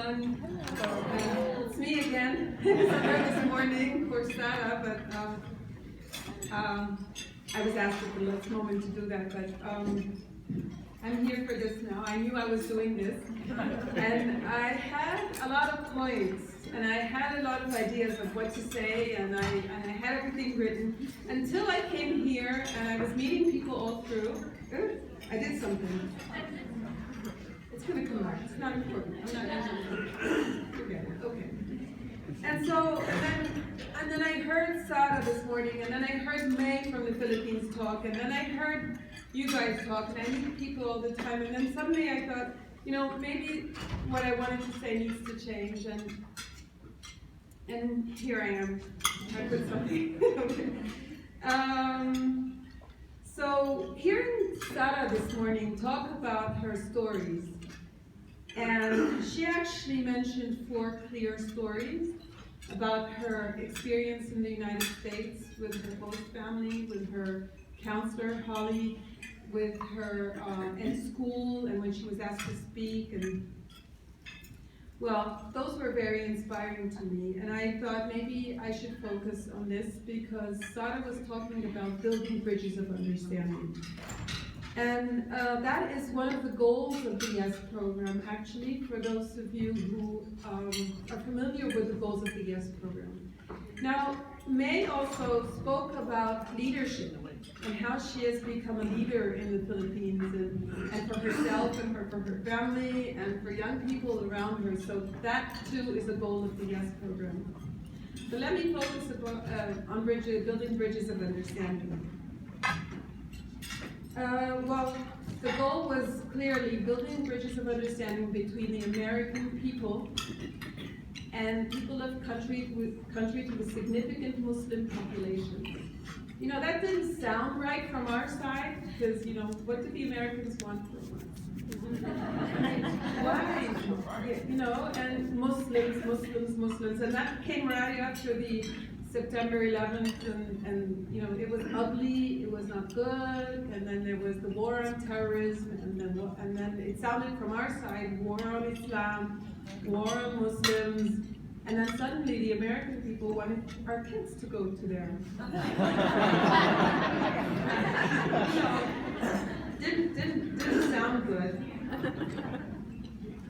everyone. It's me again. It's this morning for Sarah, but I was asked at the last moment to do that, but I'm here for this now. I knew I was doing this, and I had a lot of points, and I had a lot of ideas of what to say, and I had everything written until I came here and I was meeting people all through. Ooh, I did something. It's going to come back. It's not important. I'm not forget it. Okay. And so, and then I heard Sarah this morning, and then I heard May from the Philippines talk, and then I heard you guys talk, and I meet people all the time, and then suddenly I thought, you know, maybe what I wanted to say needs to change, and here I am. I put something. Okay. So hearing Sarah this morning talk about her stories, and she actually mentioned 4 clear stories about her experience in the United States with her host family, with her counselor, Holly, with her in school, and when she was asked to speak, and well, those were very inspiring to me, and I thought maybe I should focus on this because Sarah was talking about building bridges of understanding. And that is one of the goals of the YES program, actually, for those of you who are familiar with the goals of the YES program. Now, May also spoke about leadership and how she has become a leader in the Philippines and for herself and for her family and for young people around her. So that too is a goal of the YES program. So let me focus on building bridges of understanding. Well, the goal was clearly building bridges of understanding between the American people and people of countries with significant Muslim populations. You know, that didn't sound right from our side, because, you know, what do the Americans want from us? Why? You know, and Muslims, and that came right after the September 11th, and you know, it was ugly, it was not good, and then there was the war on terrorism, and then it sounded from our side, war on Islam, war on Muslims, and then suddenly the American people wanted our kids to go to there. Didn't sound good.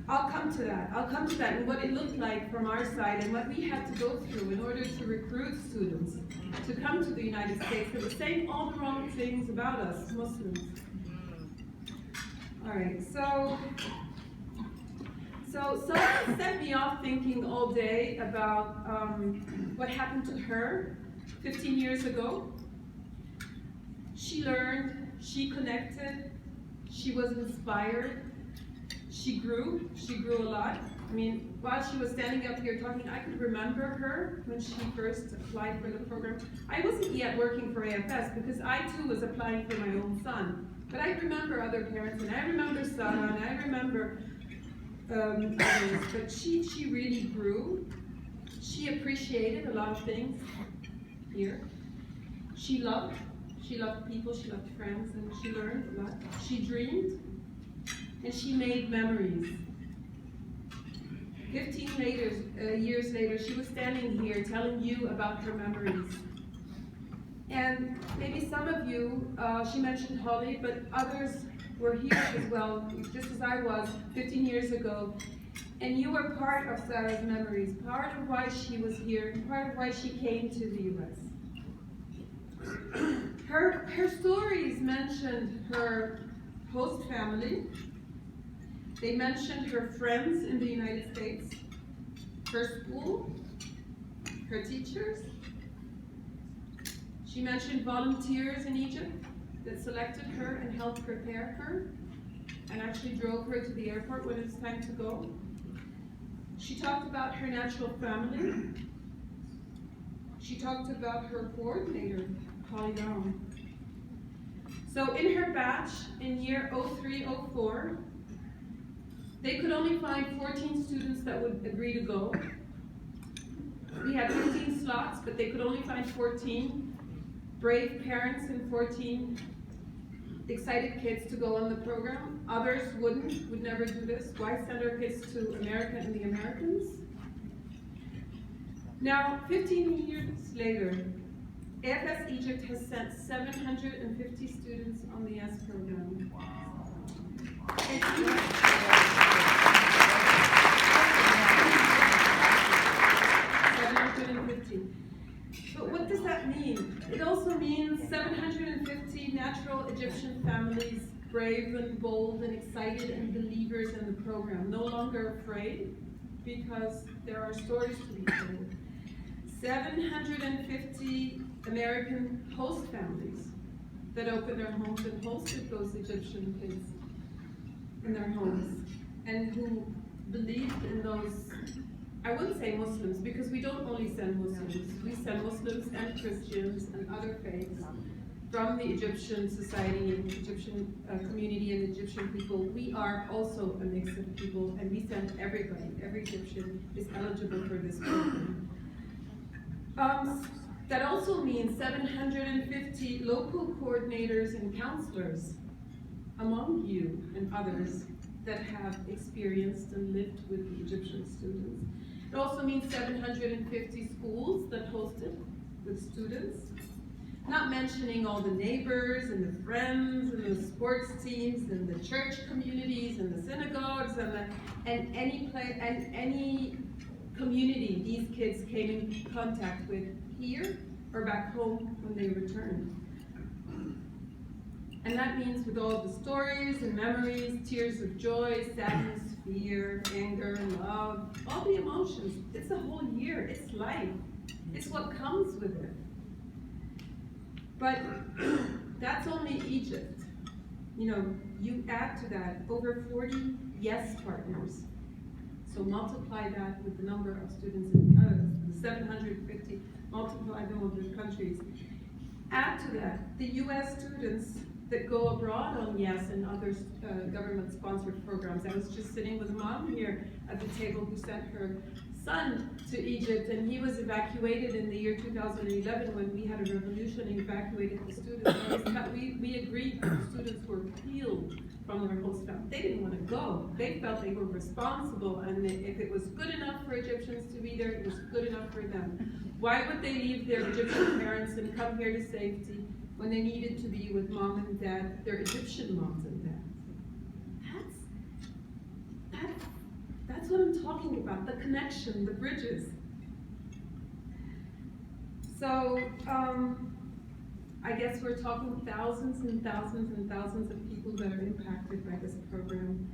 I'll come to that, and what it looked like from our side, and what we had to go through in order to recruit students to come to the United States that were saying all the wrong things about us, Muslims. All right, so someone set me off thinking all day about what happened to her 15 years ago. She learned, she connected, she was inspired. She grew a lot. I mean, while she was standing up here talking, I could remember her when she first applied for the program. I wasn't yet working for AFS because I too was applying for my own son. But I remember other parents, and I remember Sarah, and I remember others. But she really grew. She appreciated a lot of things here. She loved people, she loved friends, and she learned a lot. She dreamed. And she made memories. 15 years later, she was standing here telling you about her memories. And maybe some of you, she mentioned Holly, but others were here as well, just as I was 15 years ago. And you were part of Sarah's memories, part of why she was here, and part of why she came to the US. Her stories mentioned her host family. They mentioned her friends in the United States, her school, her teachers. She mentioned volunteers in Egypt that selected her and helped prepare her and actually drove her to the airport when it was time to go. She talked about her natural family. She talked about her coordinator, Holly Down. So in her batch in year 03-04, they could only find 14 students that would agree to go. We had 15 slots, but they could only find 14 brave parents and 14 excited kids to go on the program. Others would never do this. Why send our kids to America and the Americans? Now, 15 years later, AFS Egypt has sent 750 students on the S program. Wow. 750. But what does that mean? It also means 750 natural Egyptian families, brave and bold and excited and believers in the program, no longer afraid because there are stories to be told. 750 American host families that opened their homes and hosted those Egyptian kids in their homes, and who believed in those, I wouldn't say Muslims, because we don't only send Muslims, we send Muslims and Christians and other faiths from the Egyptian society and Egyptian community and Egyptian people. We are also a mix of people, and we send everybody. Every Egyptian is eligible for this program. That also means 750 local coordinators and counselors among you and others that have experienced and lived with the Egyptian students. It also means 750 schools that hosted with students, not mentioning all the neighbors and the friends and the sports teams and the church communities and the synagogues and any community these kids came in contact with here or back home when they returned. And that means with all the stories and memories, tears of joy, sadness, fear, anger, love, all the emotions. It's a whole year, it's life. It's what comes with it. But that's only Egypt. You know, you add to that over 40 yes partners. So multiply that with the number of students in the others, the 750, multiply them over the countries. Add to that the US students that go abroad on YES and other government-sponsored programs. I was just sitting with a mom here at the table who sent her son to Egypt, and he was evacuated in the year 2011 when we had a revolution and evacuated the students. We agreed that the students were peeled from their host family. They didn't want to go. They felt they were responsible, and if it was good enough for Egyptians to be there, it was good enough for them. Why would they leave their Egyptian parents and come here to safety when they needed to be with mom and dad, their Egyptian moms and dads? That's what I'm talking about, the connection, the bridges. So, I guess we're talking thousands and thousands and thousands of people that are impacted by this program.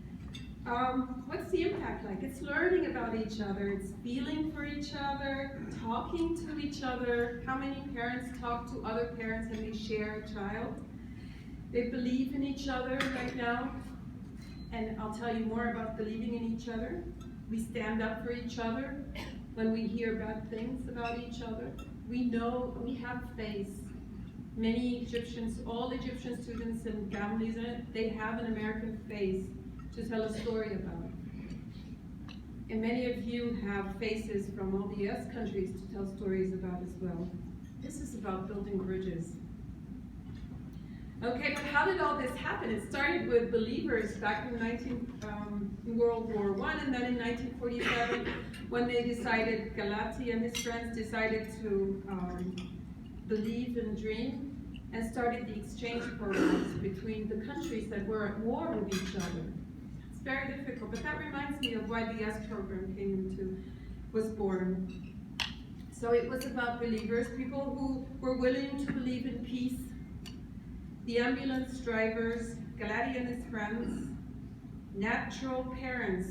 What's the impact like? It's learning about each other, it's feeling for each other, talking to each other. How many parents talk to other parents and they share a child? They believe in each other right now, and I'll tell you more about believing in each other. We stand up for each other when we hear bad things about each other. We know, we have faith. Many Egyptians, all Egyptian students and families in it, they have an American face to tell a story about. And many of you have faces from all the US countries to tell stories about as well. This is about building bridges. Okay, but how did all this happen? It started with believers back in World War I, and then in 1947, when they decided, Galati and his friends decided to believe and dream, and started the exchange programs between the countries that were at war with each other. It's very difficult, but that reminds me of why the S program was born. So it was about believers, people who were willing to believe in peace. The ambulance drivers, Galati and his friends, natural parents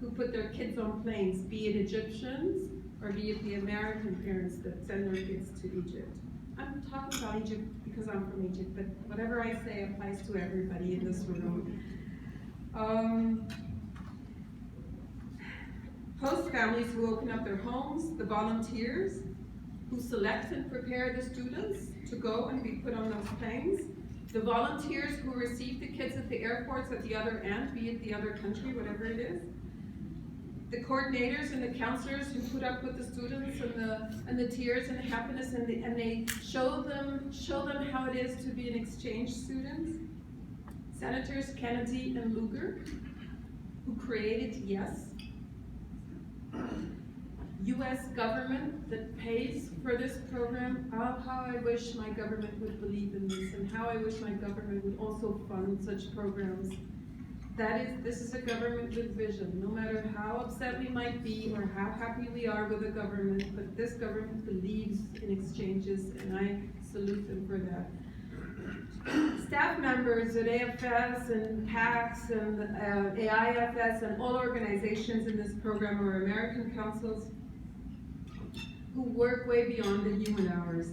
who put their kids on planes, be it Egyptians or be it the American parents that send their kids to Egypt. I'm talking about Egypt because I'm from Egypt, but whatever I say applies to everybody in this room. Host families who open up their homes, the volunteers who select and prepare the students to go and be put on those planes, the volunteers who receive the kids at the airports at the other end, be it the other country, whatever it is, the coordinators and the counselors who put up with the students and the tears and the happiness, and they show them how it is to be an exchange student, Senators Kennedy and Lugar, who created YES, US government that pays for this program. Oh, how I wish my government would believe in this, and how I wish my government would also fund such programs. This is a government with vision, no matter how upset we might be or how happy we are with the government, but this government believes in exchanges, and I salute them for that. Staff members at AFS and PACS and AIFS and all organizations in this program are American councils who work way beyond the human hours.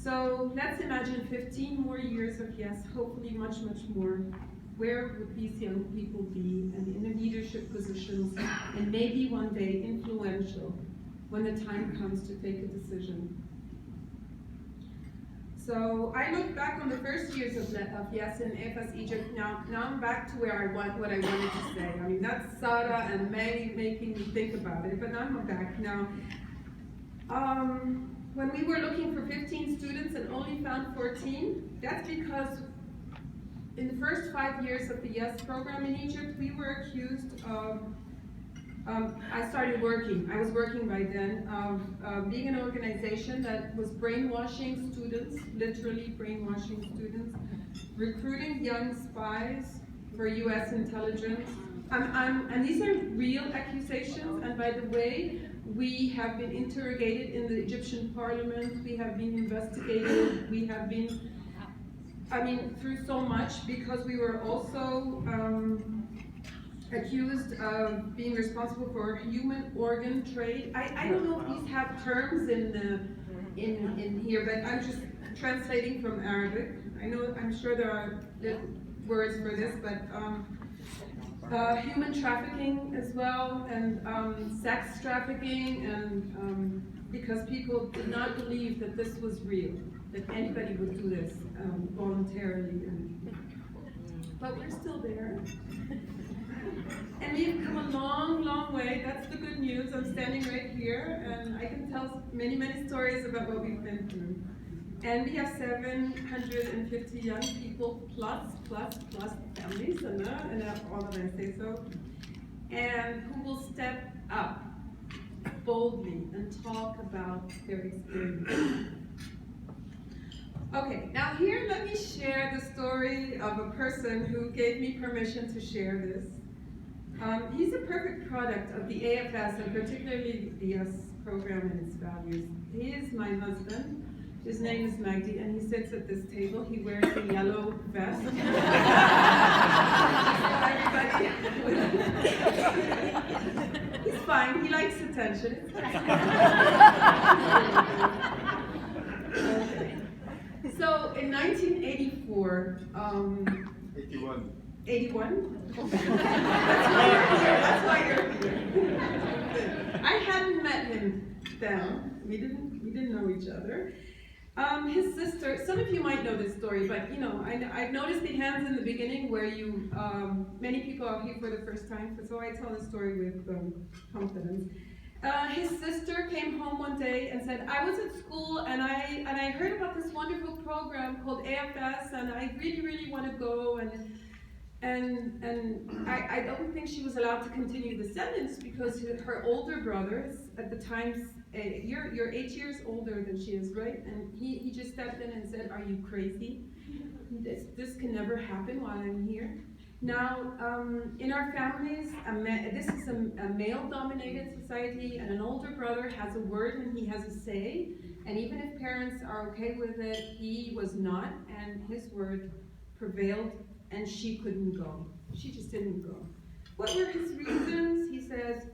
So let's imagine 15 more years of YES, hopefully much, much more. Where would these young people be, and in the leadership positions, and maybe one day influential when the time comes to take a decision? So I look back on the first years of YES in AFS Egypt. Now I'm back to where what I wanted to say. I mean, that's Sarah and May making me think about it, but now I'm back now. When we were looking for 15 students and only found 14, that's because in the first 5 years of the YES program in Egypt, we were accused of, I was working by then, of being an organization that was brainwashing students, literally brainwashing students, recruiting young spies for US intelligence. And these are real accusations, and by the way, we have been interrogated in the Egyptian parliament, we have been investigated, we have been, through so much, because we were also accused of being responsible for human organ trade. I don't know if these have terms in here, but I'm just translating from Arabic. I'm sure there are words for this, but human trafficking as well, and sex trafficking, and because people did not believe that this was real, that anybody would do this voluntarily. But we're still there. And we've come a long, long way. That's the good news. I'm standing right here, and I can tell many, many stories about what we've been through. And we have 750 young people plus families, and all of them say so, and who will step up boldly and talk about their experience. Okay, now here let me share the story of a person who gave me permission to share this. He's a perfect product of the AFS, and particularly the YES program and its values. He is my husband. His name is Magdi, and he sits at this table. He wears a yellow vest. He's fine. He likes attention. Okay. So in 1984, 81? That's why you're here. I hadn't met him then. We didn't know each other. His sister, some of you might know this story, but I've noticed the hands in the beginning where many people are here for the first time, so I tell the story with confidence. His sister came home one day and said, I was at school and I heard about this wonderful program called AFS, and I really, really want to go, and I don't think she was allowed to continue the sentence because her older brother, at the time, you're 8 years older than she is, right? And he just stepped in and said, are you crazy? This can never happen while I'm here. Now, in our families, this is a male-dominated society, and an older brother has a word and he has a say, and even if parents are okay with it, he was not, and his word prevailed, and she couldn't go. She just didn't go. What were his reasons? He says,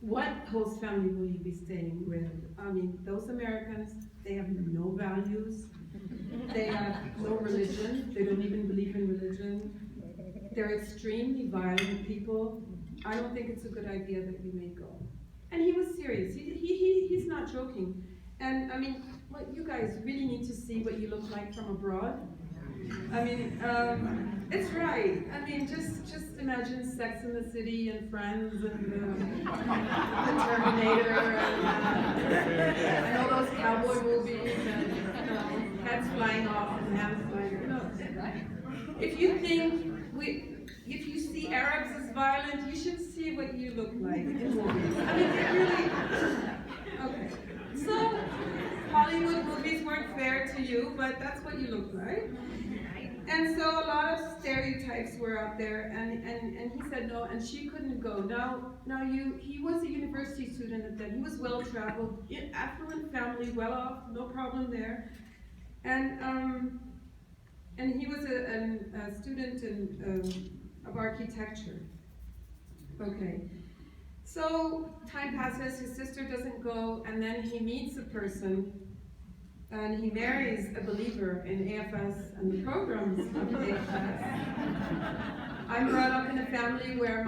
what host family will you be staying with? Those Americans, they have no values, they have no religion, they don't even believe in religion. They're extremely violent people. I don't think it's a good idea that you may go. And he was serious. He's not joking. And you guys really need to see what you look like from abroad. It's right. Just imagine Sex in the City and Friends and the Terminator and all those cowboy movies and heads flying off and hands flying. if you think if you see Arabs as violent, you should see what you look like in movies. I mean, it really. Okay. So Hollywood movies weren't fair to you, but that's what you look like. And so a lot of stereotypes were out there, and he said no, and she couldn't go. He was a university student at that. He was well-traveled, affluent family, well-off, no problem there. And he was a student of architecture. Okay. So time passes, his sister doesn't go, and then he meets a person, and he marries a believer in AFS and the programs of AFS. I'm brought up in a family where